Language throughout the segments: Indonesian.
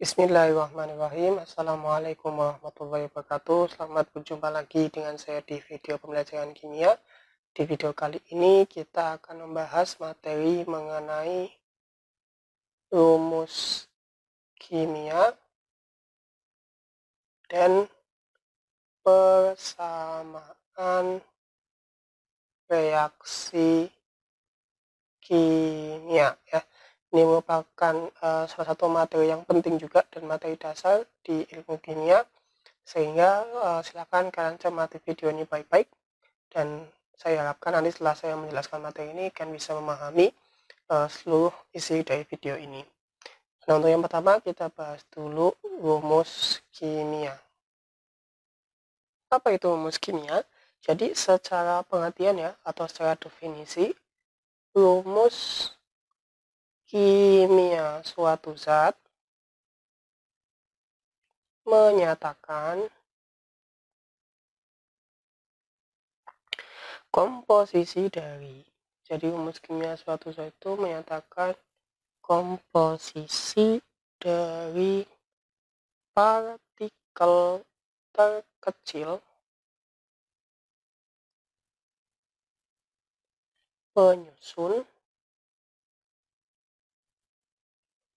Bismillahirrahmanirrahim. Assalamualaikum warahmatullahi wabarakatuh. Selamat berjumpa lagi dengan saya di video pembelajaran kimia. Di video kali ini kita akan membahas materi mengenai rumus kimia dan persamaan reaksi kimia ya. Ini merupakan salah satu materi yang penting juga dan materi dasar di ilmu kimia, sehingga silakan kalian cermati video ini baik-baik, dan saya harapkan nanti setelah saya menjelaskan materi ini kalian bisa memahami seluruh isi dari video ini. Nah, untuk yang pertama kita bahas dulu rumus kimia. Apa itu rumus kimia? Jadi secara pengertian ya, atau secara definisi, rumus kimia suatu zat menyatakan komposisi dari. Jadi rumus kimia suatu zat itu menyatakan komposisi dari partikel terkecil penyusun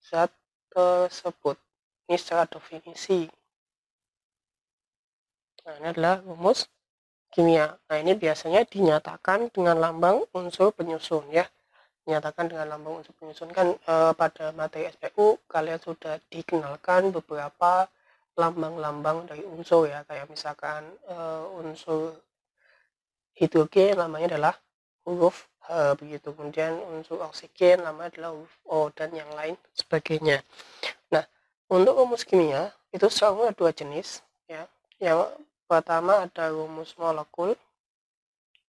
zat tersebut. Ini secara definisi. Nah, ini adalah rumus kimia. Nah, ini biasanya dinyatakan dengan lambang unsur penyusun ya. Dinyatakan dengan lambang unsur penyusun kan pada materi SPU kalian sudah dikenalkan beberapa lambang-lambang dari unsur ya, kayak misalkan unsur hidrogen namanya adalah huruf H begitu, kemudian unsur oksigen namanya adalah huruf O, dan yang lain sebagainya. Nah, untuk rumus kimia itu selalu ada dua jenis ya. Yang pertama ada rumus molekul,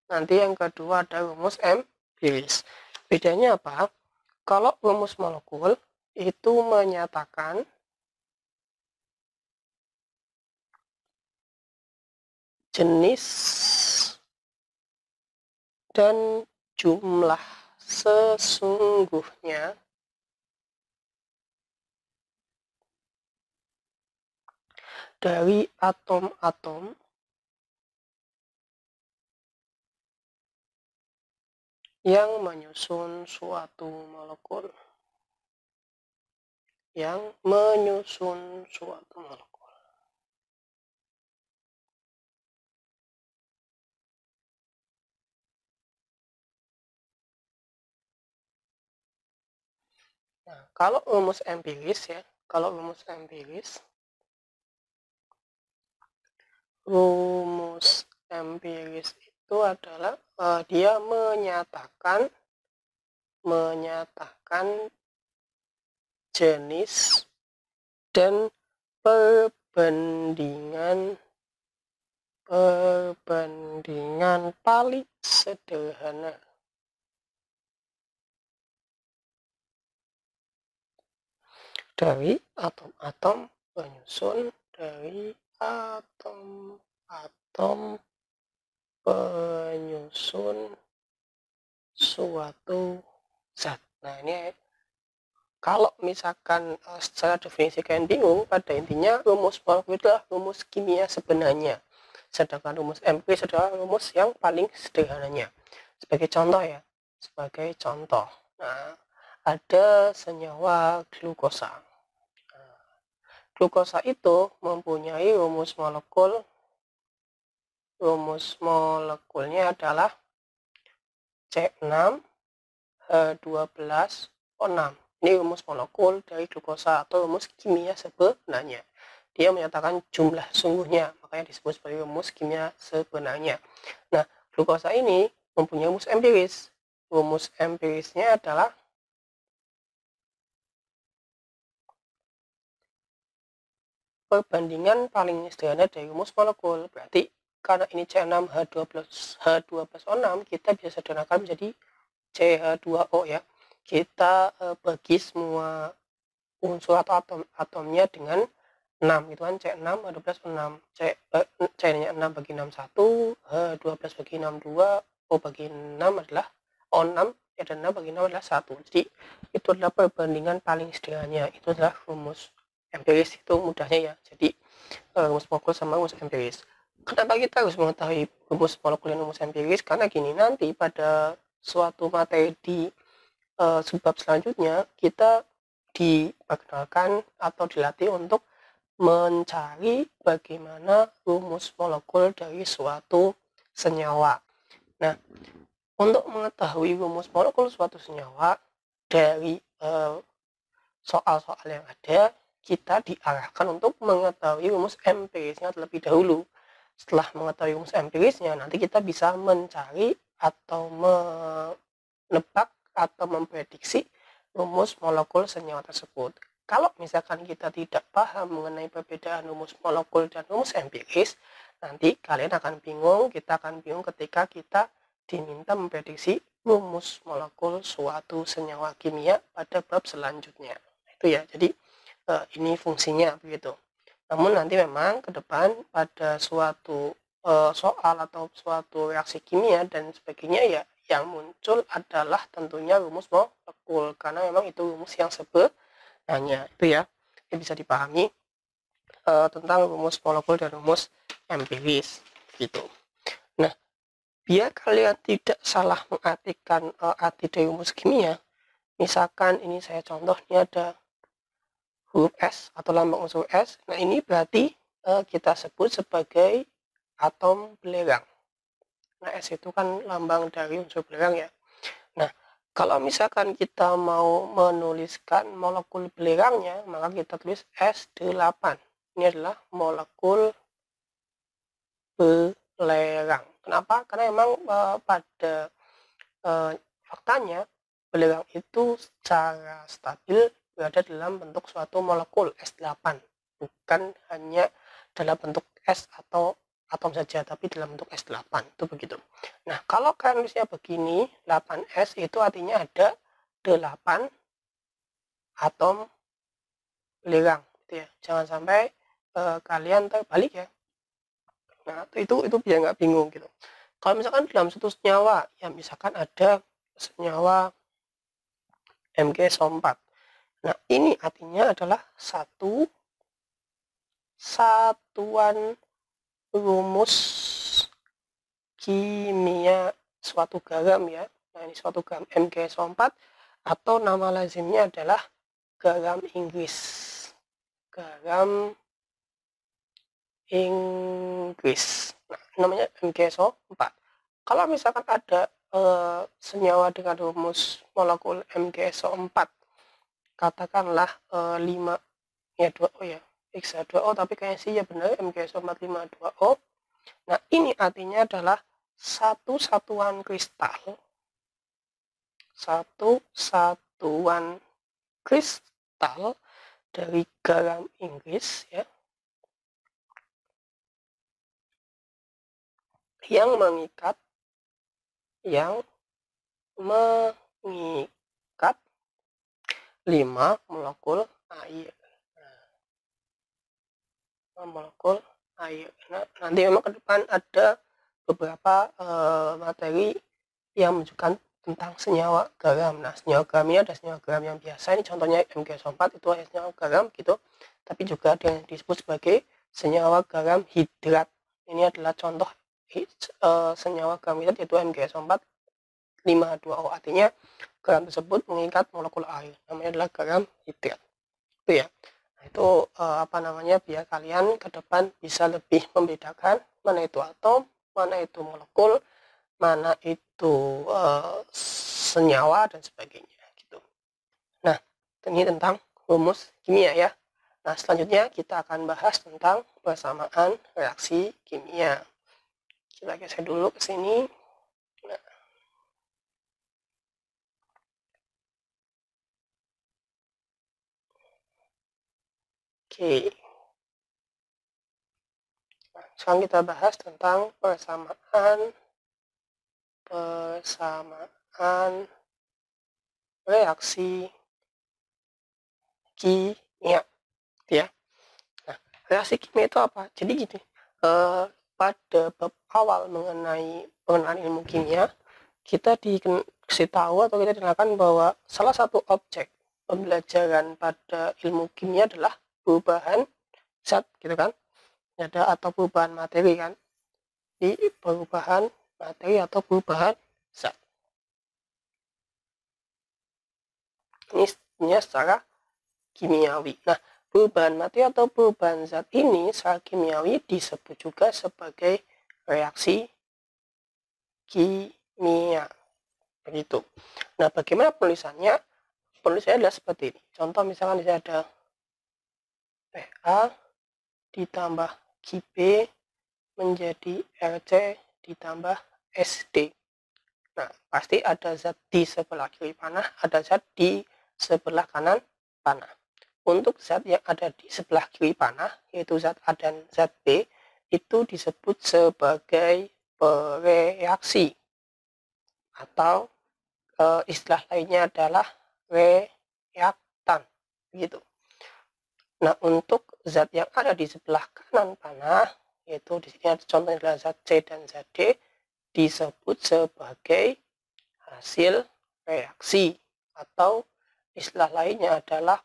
nanti yang kedua ada rumus empiris. Bedanya apa? Kalau rumus molekul itu menyatakan jenis dan jumlah sesungguhnya dari atom-atom yang menyusun suatu molekul. Nah, kalau rumus empiris ya, rumus empiris itu adalah dia menyatakan jenis dan perbandingan paling sederhana dari atom-atom penyusun suatu zat. Nah, ini kalau misalkan secara definisi kalian bingung, pada intinya rumus molekul itu adalah rumus kimia sebenarnya, sedangkan rumus empiris adalah rumus yang paling sederhananya. Sebagai contoh, nah, ada senyawa glukosa. Nah, glukosa itu mempunyai rumus molekulnya adalah C6H12O6. Ini rumus molekul dari glukosa atau rumus kimia sebenarnya. Dia menyatakan jumlah sungguhnya, makanya disebut sebagai rumus kimia sebenarnya. Nah, glukosa ini mempunyai rumus empiris. Rumus empirisnya adalah perbandingan paling sederhana dari rumus molekul. Berarti karena ini C6H12O6, kita bisa sederhanakan menjadi CH2O ya. Kita bagi semua unsur atau atomnya dengan 6, itu kan C6H12O6. C-nya 6 bagi 6 1, H12 bagi 6 2, O bagi 6 adalah O6 ya, dan 6 bagi 6 adalah 1. Jadi itu adalah perbandingan paling sederhananya, itu adalah rumus empiris itu mudahnya ya. Jadi rumus molekul sama rumus empiris. Kenapa kita harus mengetahui rumus molekul dan rumus empiris? Karena gini, nanti pada suatu materi di sebab selanjutnya kita diperkenalkan atau dilatih untuk mencari bagaimana rumus molekul dari suatu senyawa. Nah, untuk mengetahui rumus molekul suatu senyawa dari soal-soal yang ada, kita diarahkan untuk mengetahui rumus empirisnya terlebih dahulu. Setelah mengetahui rumus empirisnya, nanti kita bisa mencari atau menebak atau memprediksi rumus molekul senyawa tersebut. Kalau misalkan kita tidak paham mengenai perbedaan rumus molekul dan rumus empiris, nanti kalian akan bingung, kita akan bingung ketika kita diminta memprediksi rumus molekul suatu senyawa kimia pada bab selanjutnya. Itu ya, jadi ini fungsinya begitu. Namun nanti memang ke depan pada suatu soal atau suatu reaksi kimia dan sebagainya ya, yang muncul adalah tentunya rumus molekul, karena memang itu rumus yang sebenarnya itu ya, yang bisa dipahami tentang rumus molekul dan rumus empiris gitu. Nah, biar kalian tidak salah mengartikan arti dari rumus kimia, misalkan ini saya contoh, ini ada huruf S atau lambang unsur S. Nah, ini berarti kita sebut sebagai atom belerang. Nah, S itu kan lambang dari unsur belerang ya. Nah, kalau misalkan kita mau menuliskan molekul belerangnya, maka kita tulis S8. Ini adalah molekul belerang. Kenapa? Karena memang pada faktanya belerang itu secara stabil berada dalam bentuk suatu molekul S8, bukan hanya dalam bentuk S atau atom saja, tapi dalam bentuk S8, itu begitu. Nah, kalau kalian tulisnya begini, 8S itu artinya ada 8 atom belerang, gitu ya. Jangan sampai kalian terbalik ya. Nah, itu biar nggak bingung gitu. Kalau misalkan dalam satu senyawa, ya misalkan ada senyawa MgSO4. Nah, ini artinya adalah satu satuan rumus kimia suatu garam ya. Nah, ini suatu garam MgSO4 atau nama lazimnya adalah garam Inggris. Garam Inggris. Nah, namanya MgSO4. Kalau misalkan ada senyawa dengan rumus molekul MgSO4, katakanlah 5 ya 2O ya, X2O, tapi kayaknya sih ya benar MgSO4 5,2O. Nah, ini artinya adalah satu satuan kristal dari garam Inggris ya, yang mengikat 5 molekul air. Molekul air. Nah, nanti memang ke depan ada beberapa materi yang menunjukkan tentang senyawa garam. Nah, senyawa garam ini ada senyawa garam yang biasa, ini contohnya MgSO4 itu ada senyawa garam gitu, tapi juga ada yang disebut sebagai senyawa garam hidrat. Ini adalah contoh senyawa garam hidrat, yaitu MgSO4 5,2O, artinya garam tersebut mengikat molekul air, namanya adalah garam hidrat. Itu ya. Itu biar kalian ke depan bisa lebih membedakan mana itu atom, mana itu molekul, mana itu senyawa dan sebagainya gitu. Nah, ini tentang rumus kimia ya. Nah, selanjutnya kita akan bahas tentang persamaan reaksi kimia. Kita geser dulu ke sini. Nah. Oke. Nah, sekarang kita bahas tentang persamaan reaksi kimia ya. Nah, reaksi kimia itu apa? Jadi gini, pada bab awal mengenai pengenalan ilmu kimia, kita dikasih tahu atau kita dikenalkan bahwa salah satu objek pembelajaran pada ilmu kimia adalah perubahan zat gitu kan, ada atau perubahan materi kan, di perubahan materi atau perubahan zat. Ini secara kimiawi. Nah, perubahan materi atau perubahan zat ini secara kimiawi disebut juga sebagai reaksi kimia. Begitu. Nah, bagaimana penulisannya? Penulisannya adalah seperti ini. Contoh misalkan di sini ada PA ditambah KB menjadi RC ditambah SD. Nah, pasti ada zat di sebelah kiri panah, ada zat di sebelah kanan panah. Untuk zat yang ada di sebelah kiri panah, yaitu zat A dan zat B, itu disebut sebagai bereaksi. Atau istilah lainnya adalah reaktan. Begitu. Nah, untuk zat yang ada di sebelah kanan panah, yaitu di sini contohnya adalah zat C dan zat D, disebut sebagai hasil reaksi atau istilah lainnya adalah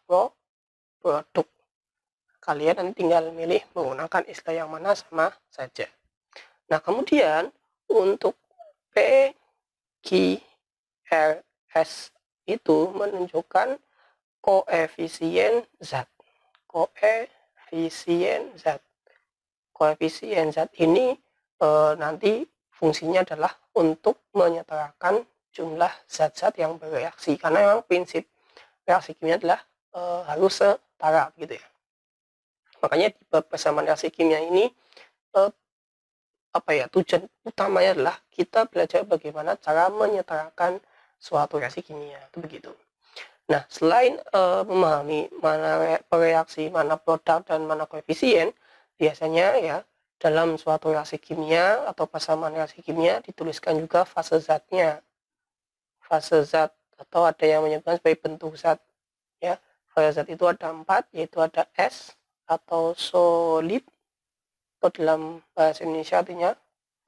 produk. Kalian nanti tinggal milih menggunakan istilah yang mana sama saja. Nah, kemudian untuk P, Q, R, S itu menunjukkan koefisien zat. Koefisien zat. Koefisien zat ini nanti fungsinya adalah untuk menyetarakan jumlah zat-zat yang bereaksi, karena memang prinsip reaksi kimia adalah harus setara gitu ya. Makanya di persamaan reaksi kimia ini tujuan utamanya adalah kita belajar bagaimana cara menyetarakan suatu reaksi kimia, itu begitu. Nah, selain memahami mana reaksi, mana produk, dan mana koefisien, biasanya ya dalam suatu reaksi kimia atau persamaan reaksi kimia dituliskan juga fase zatnya. Fase zat atau ada yang menyebutkan sebagai bentuk zat. Ya, fase zat itu ada 4, yaitu ada S atau solid, atau dalam bahasa Indonesia artinya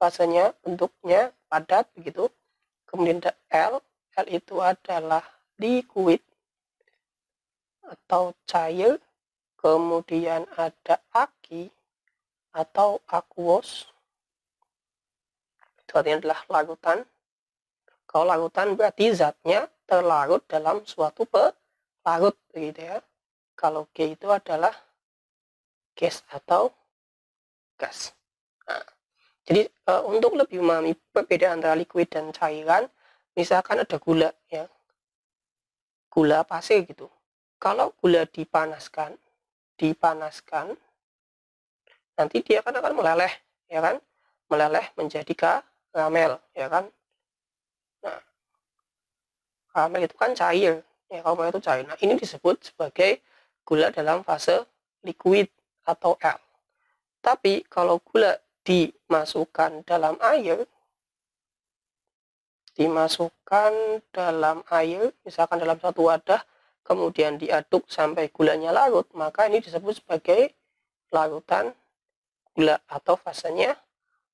fasenya, bentuknya padat begitu. Kemudian ada L itu adalah liquid atau cair. Kemudian ada aki atau aqueous, itu artinya adalah larutan. Kalau larutan berarti zatnya terlarut dalam suatu pelarut begitu ya. Kalau G itu adalah gas atau gas. Nah, jadi untuk lebih memahami perbedaan antara liquid dan cairan, misalkan ada gula ya, gula pasir gitu. Kalau gula dipanaskan, nanti dia akan meleleh, ya kan? Meleleh menjadi karamel, ya kan? Nah, karamel itu kan cair, ya, karamel itu cair. Nah, ini disebut sebagai gula dalam fase liquid atau L. Tapi kalau gula dimasukkan dalam air, misalkan dalam satu wadah, kemudian diaduk sampai gulanya larut, maka ini disebut sebagai larutan gula atau fasenya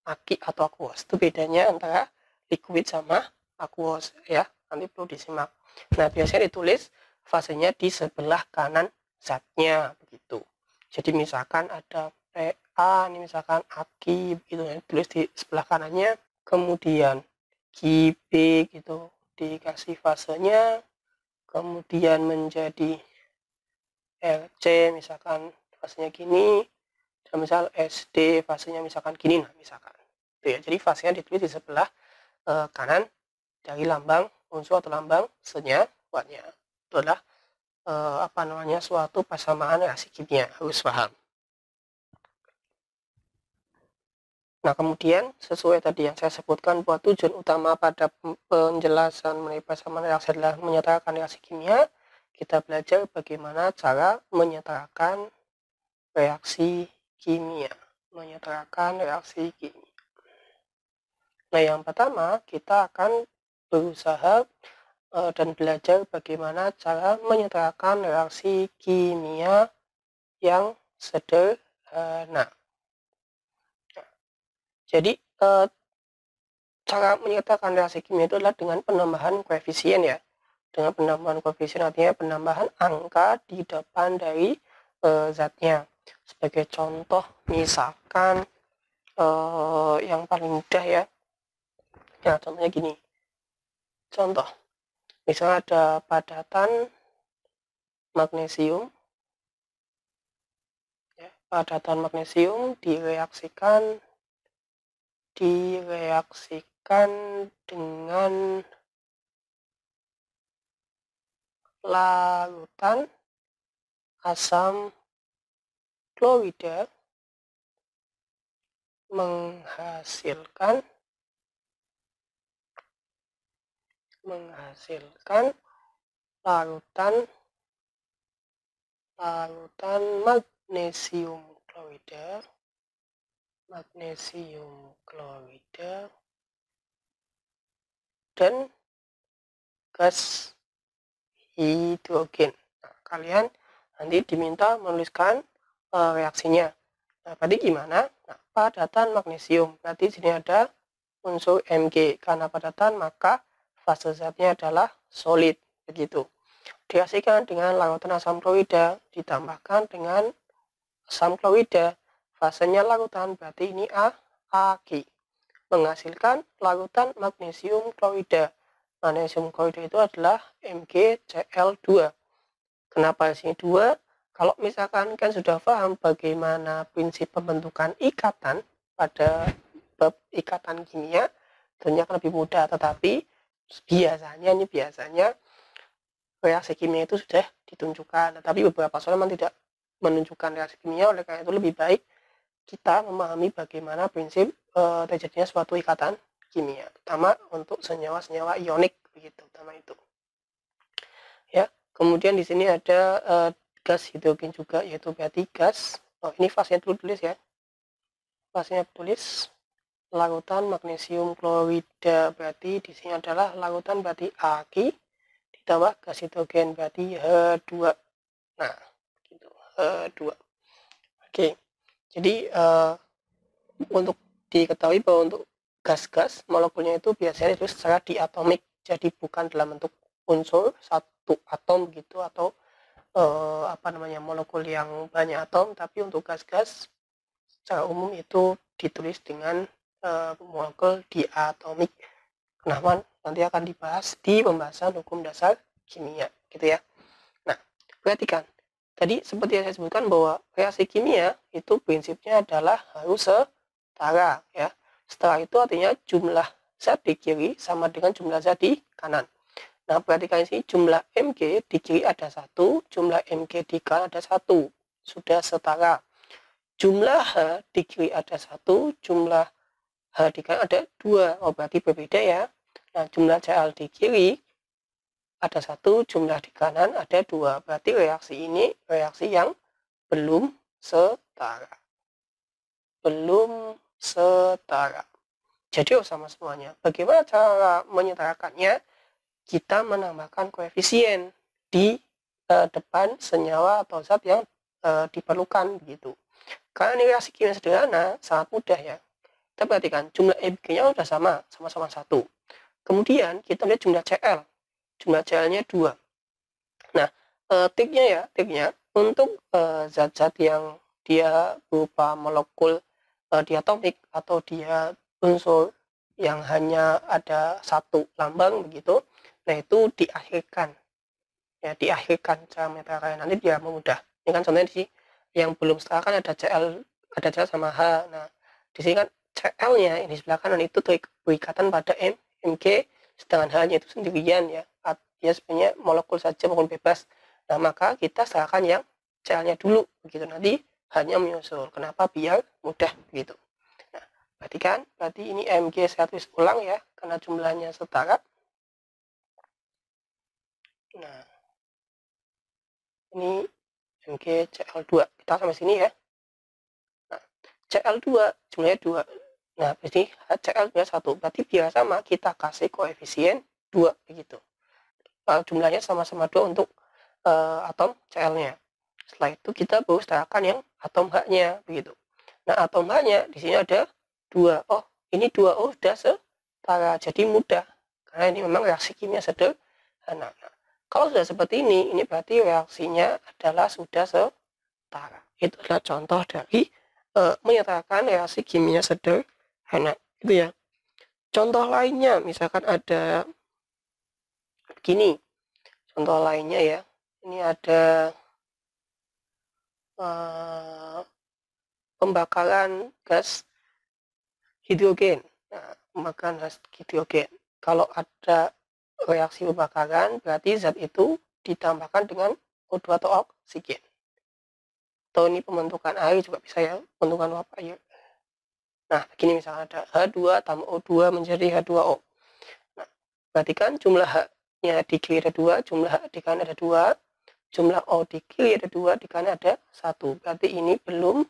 aki atau aqueous. Itu bedanya antara liquid sama aqueous ya, nanti perlu disimak. Nah, biasanya ditulis fasenya di sebelah kanan zatnya begitu. Jadi misalkan ada PA, ini misalkan aki begitu, ditulis di sebelah kanannya. Kemudian KB gitu dikasih fasenya, kemudian menjadi RC misalkan fasenya gini, dan misal SD fasenya misalkan gini, nah misalkan itu ya. Jadi fasenya ditulis di sebelah kanan dari lambang unsur atau lambang senyawanya. Itu adalah suatu persamaan reaksi kimia, harus paham. Nah, kemudian sesuai tadi yang saya sebutkan bahwa tujuan utama pada penjelasan mengenai persamaan reaksi adalah menyetarakan reaksi kimia, kita belajar bagaimana cara menyetarakan reaksi kimia. Nah, yang pertama kita akan berusaha dan belajar bagaimana cara menyetarakan reaksi kimia yang sederhana. Jadi cara menyetarakan reaksi kimia itu adalah dengan penambahan koefisien ya. Dengan penambahan koefisien artinya penambahan angka di depan dari zatnya. Sebagai contoh, misalkan yang paling mudah ya, contohnya gini. Contoh, misalnya ada padatan magnesium, ya, padatan magnesium direaksikan dengan larutan asam klorida menghasilkan larutan magnesium klorida dan gas hidrogen. Nah, kalian nanti diminta menuliskan reaksinya. Nah, berarti gimana? Nah, padatan magnesium. Berarti di sini ada unsur Mg. Karena padatan, maka fase zatnya adalah solid. Begitu. Direaksikan dengan larutan asam klorida, ditambahkan dengan asam klorida. Fasenya larutan, berarti ini Ag. Menghasilkan larutan magnesium klorida. Magnesium klorida itu adalah MgCl2. Kenapa di sini 2? Kalau misalkan kan sudah paham bagaimana prinsip pembentukan ikatan pada bab ikatan kimia, tentunya akan lebih mudah. Tetapi biasanya reaksi kimia itu sudah ditunjukkan. Tetapi beberapa soal memang tidak menunjukkan reaksi kimia, oleh karena itu lebih baik kita memahami bagaimana prinsip terjadinya suatu ikatan kimia, terutama untuk senyawa-senyawa ionik, begitu, utama itu. Ya, kemudian di sini ada gas hidrogen juga, yaitu berarti gas. Ini fasenya dulu tulis ya. Fasenya tulis larutan magnesium klorida, berarti di sini adalah larutan berarti Ag ditambah gas hidrogen berarti H2. Nah, gitu, H2. Oke. Jadi untuk diketahui bahwa untuk gas-gas molekulnya itu biasanya itu secara diatomik, jadi bukan dalam bentuk unsur satu atom gitu atau molekul yang banyak atom, tapi untuk gas-gas secara umum itu ditulis dengan molekul diatomik. Kenapa? Nanti akan dibahas di pembahasan hukum dasar kimia, gitu ya. Nah, perhatikan. Tadi seperti yang saya sebutkan bahwa reaksi kimia itu prinsipnya adalah harus setara, ya. Setara itu artinya jumlah zat di kiri sama dengan jumlah zat di kanan. Nah, perhatikan sini jumlah Mg di kiri ada 1, jumlah Mg di kanan ada 1. Sudah setara. Jumlah H di kiri ada 1, jumlah H di kanan ada 2. Oh, berarti berbeda ya. Nah, jumlah Cl di kiri ada 1, jumlah di kanan ada 2. Berarti reaksi ini reaksi yang belum setara. Jadi sama semuanya. Bagaimana cara menyetarakannya? Kita menambahkan koefisien di depan senyawa atau zat yang diperlukan begitu. Karena ini reaksi kimia sederhana, sangat mudah ya. Kita perhatikan jumlah Mg-nya sudah sama-sama 1. Kemudian kita lihat jumlah Cl. Jumlah Cl-nya 2. Nah, triknya untuk zat-zat yang dia berupa molekul diatomik atau dia unsur yang hanya ada satu lambang begitu, nah itu diakhirkan cara menyetarakannya, nanti dia mudah. Ini kan contohnya di yang belum setara kan ada Cl sama H. Nah, di sini kan Cl-nya ini sebelah kanan itu berikatan pada Mg, sedangkan H-nya itu sendirian ya. Dia sebenarnya molekul saja, molekul bebas. Nah, maka kita serahkan yang Cl-nya dulu begitu, nanti H-nya menyusul. Kenapa? Biar mudah begitu. Nah, perhatikan, berarti ini Mg saya tulis ulang ya, karena jumlahnya setara. Nah, ini Mg Cl2. Kita sampai sini ya. Nah, Cl2 jumlahnya 2. Nah, berarti Cl2 1. Berarti biar sama kita kasih koefisien 2 begitu. Jumlahnya sama-sama 2 untuk atom Cl-nya. Setelah itu kita baru setarakan yang atom H-nya begitu. Nah, atom H-nya di sini ada 2. Oh, ini 2. Oh, sudah setara. Jadi mudah. Karena ini memang reaksi kimia sederhana. Nah, kalau sudah seperti ini berarti reaksinya adalah sudah setara. Itu adalah contoh dari menyatakan reaksi kimia sederhana, gitu ya. Contoh lainnya, misalkan ada begini, contoh lainnya ya, ini ada pembakaran gas hidrogen. Nah, pembakaran gas hidrogen. Kalau ada reaksi pembakaran, berarti zat itu ditambahkan dengan O2 atau oksigen. Atau ini pembentukan air juga bisa ya, pembentukan uap air. Nah, begini misalnya ada H2 tambah O2 menjadi H2O. Nah, berarti kan jumlah H-nya di kiri ada 2, jumlah H di kanan ada 2, jumlah O di kiri ada 2, di kanan ada 1. Berarti ini belum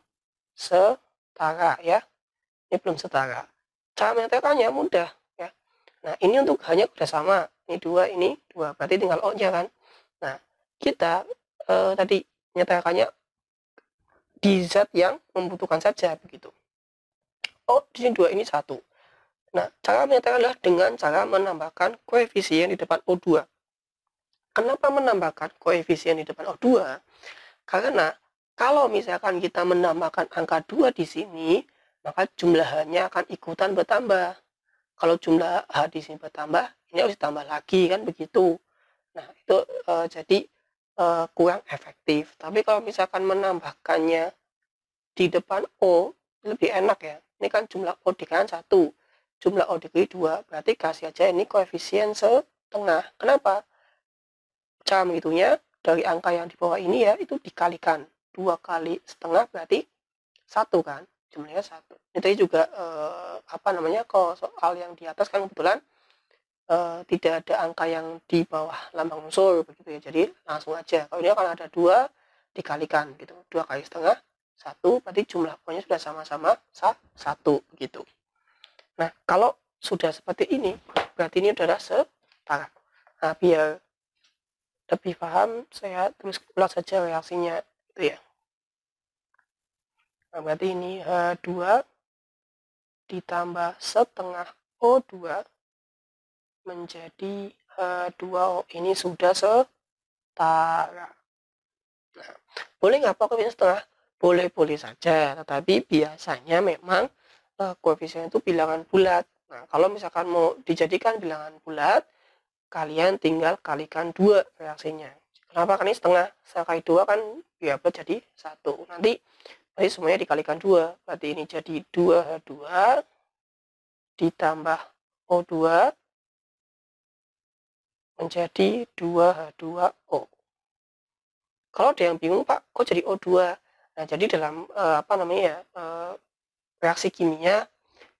setara ya. Ini belum setara. Cara menyatakannya mudah ya. Nah, ini untuk hanya udah sama. Ini 2, ini 2. Berarti tinggal O-nya kan. Nah, kita tadi menyatakannya di zat yang membutuhkan saja begitu. Oh, di sini 2, ini 1. Nah, cara menyatakan adalah dengan cara menambahkan koefisien di depan O2. Kenapa menambahkan koefisien di depan O2? Karena kalau misalkan kita menambahkan angka 2 di sini, maka jumlahnya akan ikutan bertambah. Kalau jumlah H di sini bertambah, ini harus ditambah lagi kan begitu. Nah, itu jadi kurang efektif. Tapi kalau misalkan menambahkannya di depan O, lebih enak ya. Ini kan jumlah O di kanan 1, jumlah O di kiri 2, berarti kasih aja ini koefisien setengah. Kenapa? Cara menghitungnya dari angka yang di bawah ini ya, itu dikalikan 2 kali setengah berarti 1 kan, jumlahnya 1. Itu juga kalau soal yang di atas kan kebetulan tidak ada angka yang di bawah lambang unsur begitu ya, jadi langsung aja. Kalau ini akan ada 2 dikalikan gitu, 2 kali setengah 1, berarti jumlah O-nya sudah sama-sama 1 begitu. Nah, kalau sudah seperti ini, berarti ini adalah setara. Nah, biar lebih paham, saya tulis ulang saja reaksinya itu ya. Nah, berarti ini H2 ditambah setengah O2 menjadi H2O. Ini sudah setara. Nah, boleh nggak koefisien setengah? Boleh-boleh saja, tetapi biasanya memang koefisien itu bilangan bulat. Nah, kalau misalkan mau dijadikan bilangan bulat, kalian tinggal kalikan 2 reaksinya. Kenapa? Kan ini setengah, saya kali 2 kan ya bulat jadi 1. Nanti semuanya dikalikan 2, berarti ini jadi 2H2 ditambah O2 menjadi 2H2O. Kalau ada yang bingung, Pak, kok jadi O2? Nah, jadi dalam reaksi kimia,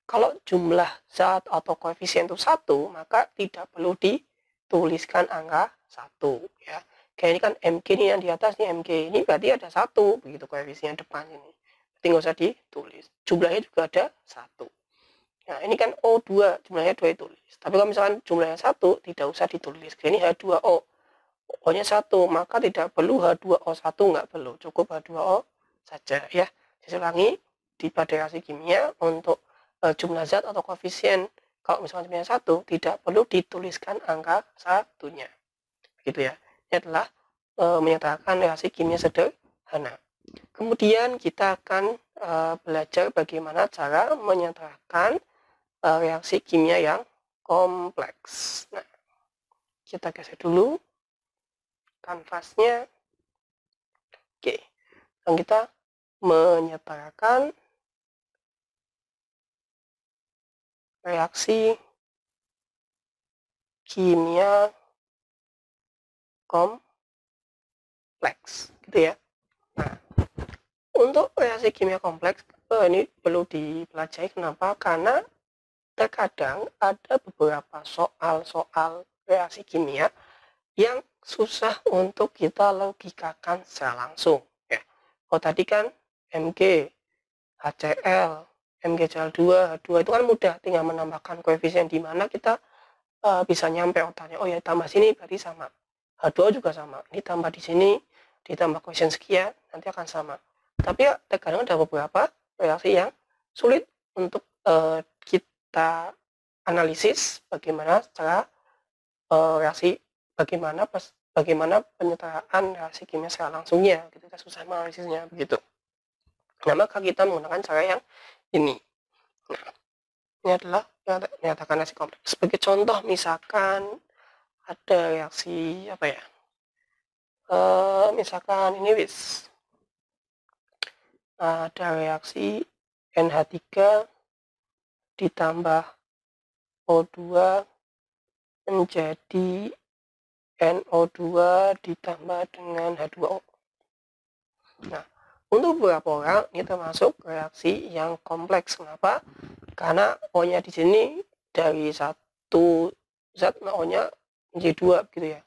kalau jumlah zat atau koefisien itu 1, maka tidak perlu dituliskan angka 1 ya. Kayak ini kan Mg ini yang di atas nih, Mg ini berarti ada 1 begitu koefisien depan ini. Berarti nggak usah ditulis. Jumlahnya juga ada 1. Nah, ini kan O2, jumlahnya 2 ditulis. Tapi kalau misalkan jumlahnya 1, tidak usah ditulis. Ini H2O. O-nya 1, maka tidak perlu H2O1, nggak perlu. Cukup H2O saja ya. Saya ulangi, di pada reaksi kimia untuk jumlah zat atau koefisien, kalau misalkan jumlahnya 1, tidak perlu dituliskan angka satunya. Begitu ya. Ini adalah menyatakan reaksi kimia sederhana. Kemudian kita akan belajar bagaimana cara menyatakan reaksi kimia yang kompleks. Nah, kita geser dulu kanvasnya. Oke, dan kita menyatakan reaksi kimia kompleks, gitu ya. Nah, untuk reaksi kimia kompleks ini perlu dipelajari. Kenapa? Karena terkadang ada beberapa soal-soal reaksi kimia yang susah untuk kita logikakan secara langsung ya. Kalau tadi kan Mg, HCl, MgCl2, H2 itu kan mudah, tinggal menambahkan koefisien di mana kita bisa nyampe otaknya. Oh ya, tambah sini berarti sama. H2 juga sama. Ini tambah di sini ditambah koefisien sekian nanti akan sama. Tapi ya, terkadang ada beberapa reaksi yang sulit untuk kita analisis bagaimana cara reaksi, bagaimana bagaimana penyetaraan reaksi kimia secara langsungnya, gitu. Kita susah analisisnya begitu. Nah, maka kita menggunakan cara yang ini. Nah, ini adalah menyatakan reaksi kompleks. Sebagai contoh, misalkan ada reaksi apa ya? Misalkan ini ada reaksi NH3 ditambah O2 menjadi NO2 ditambah dengan H2O. Nah, untuk beberapa orang ini termasuk reaksi yang kompleks. Kenapa? Karena O-nya di sini dari satu zat, O-nya menjadi 2 gitu ya.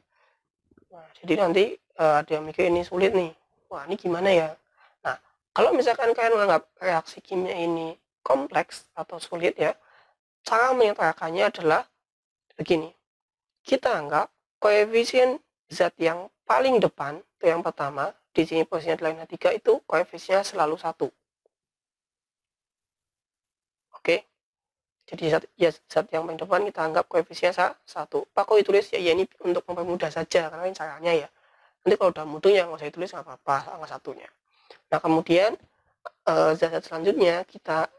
Nah, jadi nanti ada yang mikir ini sulit nih. Wah, ini gimana ya? Nah, kalau misalkan kalian menganggap reaksi kimia ini kompleks atau sulit ya, cara menyetarakannya adalah begini. Kita anggap koefisien zat yang paling depan, itu yang pertama, di sini posisinya adalah 3, itu koefisiennya selalu 1. Oke. Jadi zat yang paling depan kita anggap koefisiennya 1. Pak, kok ditulis ya ini untuk mempermudah saja, karena ini caranya ya. Nanti kalau udah mudah ya nggak usah ditulis, nggak apa-apa, angka 1-nya. Nah, kemudian zat-zat selanjutnya kita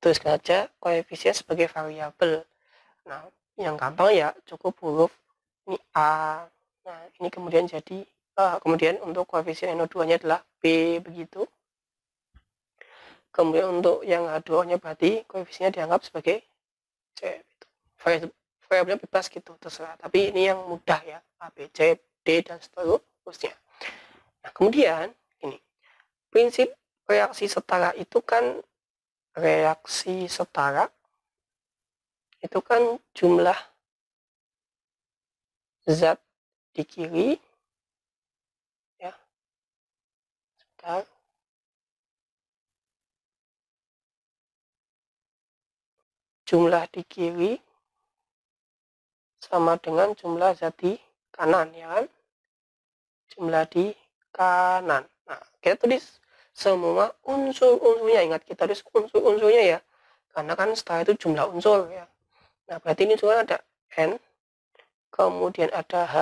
tuliskan saja koefisien sebagai variabel. Nah, yang gampang ya cukup huruf ini A. Nah, ini kemudian jadi kemudian untuk koefisien NO2-nya adalah B, begitu. Kemudian untuk yang H2O-nya berarti koefisiennya dianggap sebagai C. Variabelnya bebas gitu, terserah. Tapi ini yang mudah ya, A, B, C, D, dan seterusnya. Nah, kemudian ini prinsip reaksi setara itu kan, reaksi setara itu kan jumlah zat di kiri ya, sebentar, jumlah di kiri sama dengan jumlah zat di kanan ya kan, jumlah di kanan. Nah, kita tulis semua unsur-unsurnya, ingat kita tulis unsur-unsurnya ya, karena kan setara itu jumlah unsur ya. Nah, berarti ini juga ada N, kemudian ada H,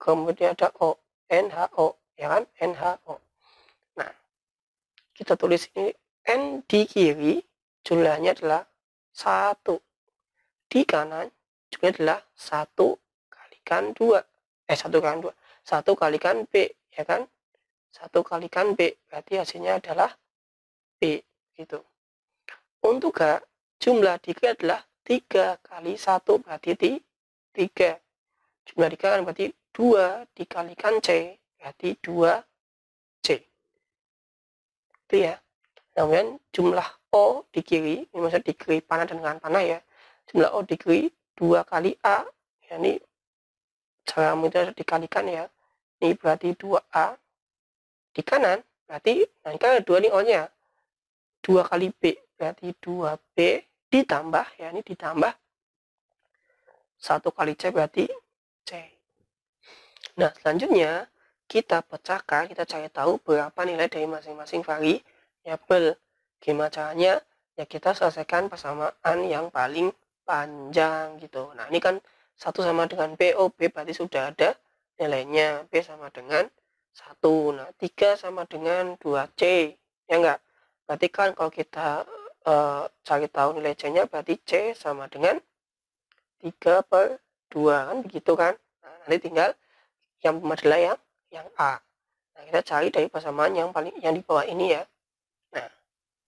kemudian ada O, NHO ya kan, NHO. Nah, kita tulis ini N di kiri jumlahnya adalah 1, di kanan jumlahnya adalah 1 kalikan 2, 1 kalikan 2, 1 kalikan B ya kan, 1 kalikan B berarti hasilnya adalah B gitu. Untuk H, jumlah di kiri adalah 3 kali 1 berarti 3, jumlah di kanan berarti 2 dikalikan C berarti 2C itu ya. Kemudian jumlah O di kiri, ini maksudnya di kiri panah dan kanan panah ya, jumlah O di kiri 2 kali A, ya ini cara mudah dikalikan ya, ini berarti 2A, di kanan berarti, nah ini kan ada 2 nih O-nya, 2 kali B berarti 2B, ditambah ya, ini ditambah 1 kali C berarti C. Nah, selanjutnya kita pecahkan, kita cari tahu berapa nilai dari masing-masing variabel. Gimana caranya? Ya kita selesaikan persamaan yang paling panjang gitu. Nah, ini kan 1 sama dengan B, oh B berarti sudah ada nilainya, B sama dengan 1. Nah, 3 sama dengan 2C, ya enggak? Berarti kan kalau kita cari tahu nilai C-nya berarti C sama dengan 3/2 kan begitu kan. Nah, nanti tinggal yang adalah yang A. Nah, kita cari dari persamaan yang di bawah ini ya. Nah,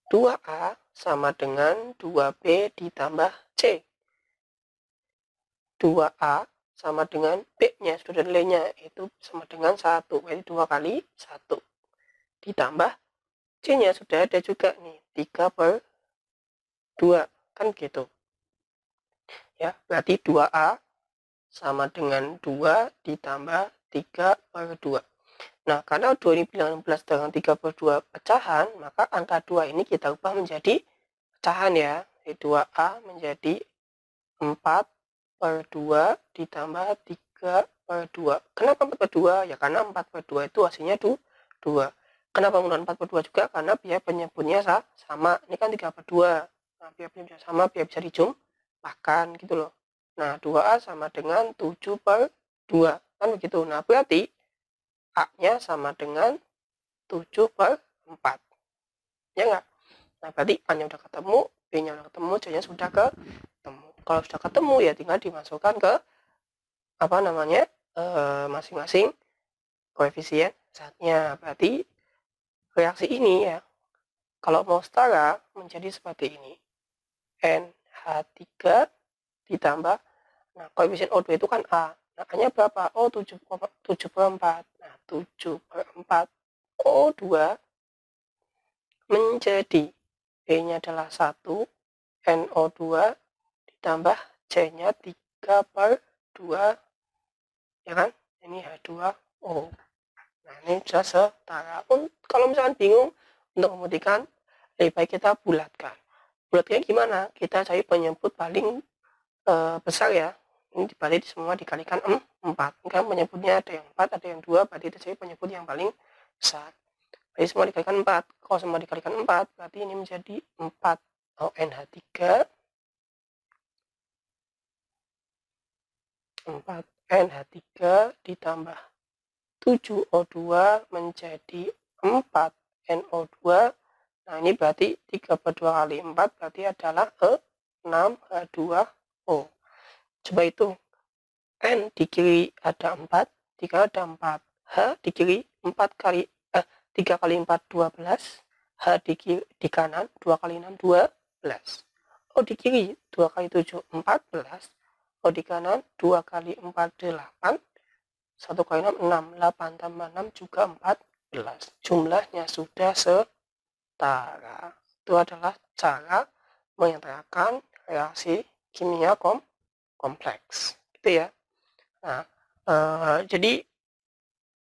2A sama dengan 2B ditambah C. 2A sama dengan B-nya, sudah nilainya, itu sama dengan 1. Berarti 2 kali 1. Ditambah C-nya sudah ada juga nih, 3/2. Kan gitu. Ya, berarti 2A sama dengan 2 ditambah 3/2. Nah, karena 2019 dengan 3/2 pecahan, maka angka 2 ini kita ubah menjadi pecahan ya. 2A menjadi 4/2 ditambah 3/2. Kenapa 4/2? Ya karena 4/2 itu hasilnya 2. Kenapa menggunakan 4/2 juga? Karena biaya penyebutnya sama. Ini kan 3/2. Nah, biaya penyebutnya sama, biar bisa dijumlahkan gitu loh. Nah, 2A sama dengan 7/2. kan begitu. Nah, berarti A-nya sama dengan 7/4. Ya enggak? Nah, berarti A-nya udah ketemu, B-nya udah ketemu, C-nya sudah ketemu. Kalau sudah ketemu ya tinggal dimasukkan ke apa namanya? Masing-masing koefisien zatnya. Berarti reaksi ini ya, kalau mau setara menjadi seperti ini. NH3 ditambah, nah koefisien O2 itu kan A. Nah, A-nya berapa? Oh, 7/4. Nah, 7/4 O2 menjadi E-nya adalah 1, NO2 ditambah C-nya 3/2, ya kan? Ini H2O. Nah, ini sudah setara. Kalau misalkan bingung untuk membuktikan, lebih baik kita bulatkan. Bulatnya gimana? Kita cari penyebut paling besar ya. Ini dibalik semua dikalikan 4. Kan penyebutnya ada yang 4, ada yang 2, berarti kita cari penyebut yang paling besar. Berarti semua dikalikan 4. Kalau semua dikalikan 4, berarti ini menjadi 4 ONH3 ditambah 7O2 menjadi 4 NO2. Nah, ini berarti 3/2 kali 4 berarti adalah 6 H2O. Coba itu. N di kiri ada 4, di kanan ada 4. H di kiri 4 kali 3 kali 4 12. H di kanan 2 kali 6 12. O di kiri 2 kali 7 14. O di kanan 2 kali 4 8. 1 kali 6 6. 8 tambah 6 juga 14. Jumlahnya sudah setara. Itu adalah cara menyatakan reaksi kimia kompleks. Gitu ya. Nah, jadi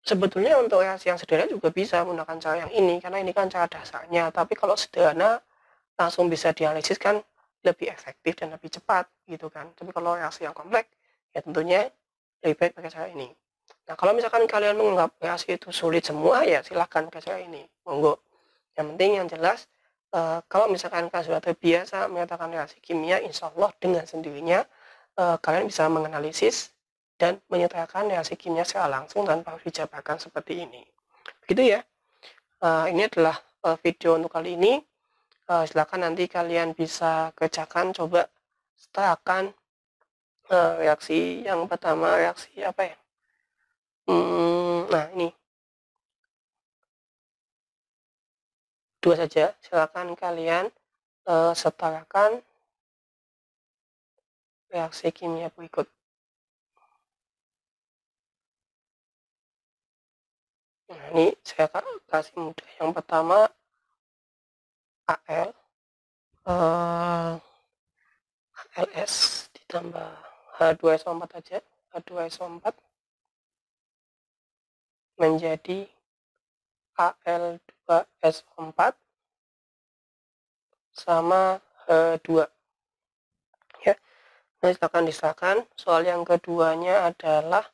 sebetulnya untuk reaksi yang sederhana juga bisa menggunakan cara yang ini, karena ini kan cara dasarnya. Tapi kalau sederhana langsung bisa dianalisis kan lebih efektif dan lebih cepat gitu kan. Tapi kalau reaksi yang kompleks ya tentunya lebih baik pakai cara ini. Nah, kalau misalkan kalian menganggap reaksi itu sulit semua ya silahkan pakai cara ini, monggo. Yang penting yang jelas kalau misalkan kalian sudah terbiasa menyatakan reaksi kimia, insya Allah dengan sendirinya kalian bisa menganalisis dan menyatakan reaksi kimia secara langsung tanpa dijabarkan seperti ini. Begitu ya. Ini adalah video untuk kali ini. Silakan nanti kalian bisa kerjakan, coba setarakan reaksi yang pertama, reaksi apa ya? Nah, ini 2 saja. Silakan kalian setarakan reaksi kimia berikut. Nah, ini saya kasih mudah. Yang pertama Al LS ditambah H2SO4 aja. H2SO4 menjadi Al2SO4 sama H2 ya. Nah, silakan. Soal yang keduanya adalah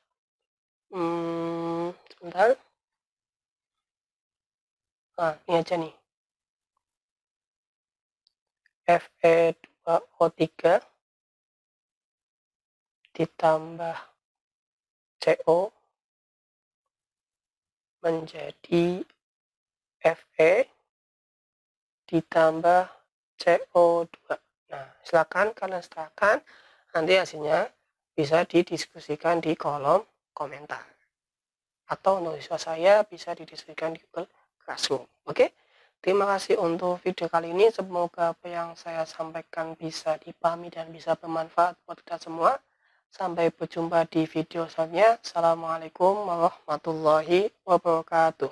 sebentar. Nah, ini aja nih. Fe2O3 ditambah CO menjadi Fe ditambah CO2. Nah, silakan kalian setarakan. Nanti hasilnya bisa didiskusikan di kolom komentar. Atau untuk siswa saya bisa didiskusikan di Google Classroom. Oke? Terima kasih untuk video kali ini. Semoga apa yang saya sampaikan bisa dipahami dan bisa bermanfaat buat kita semua. Sampai berjumpa di video selanjutnya. Assalamualaikum warahmatullahi wabarakatuh.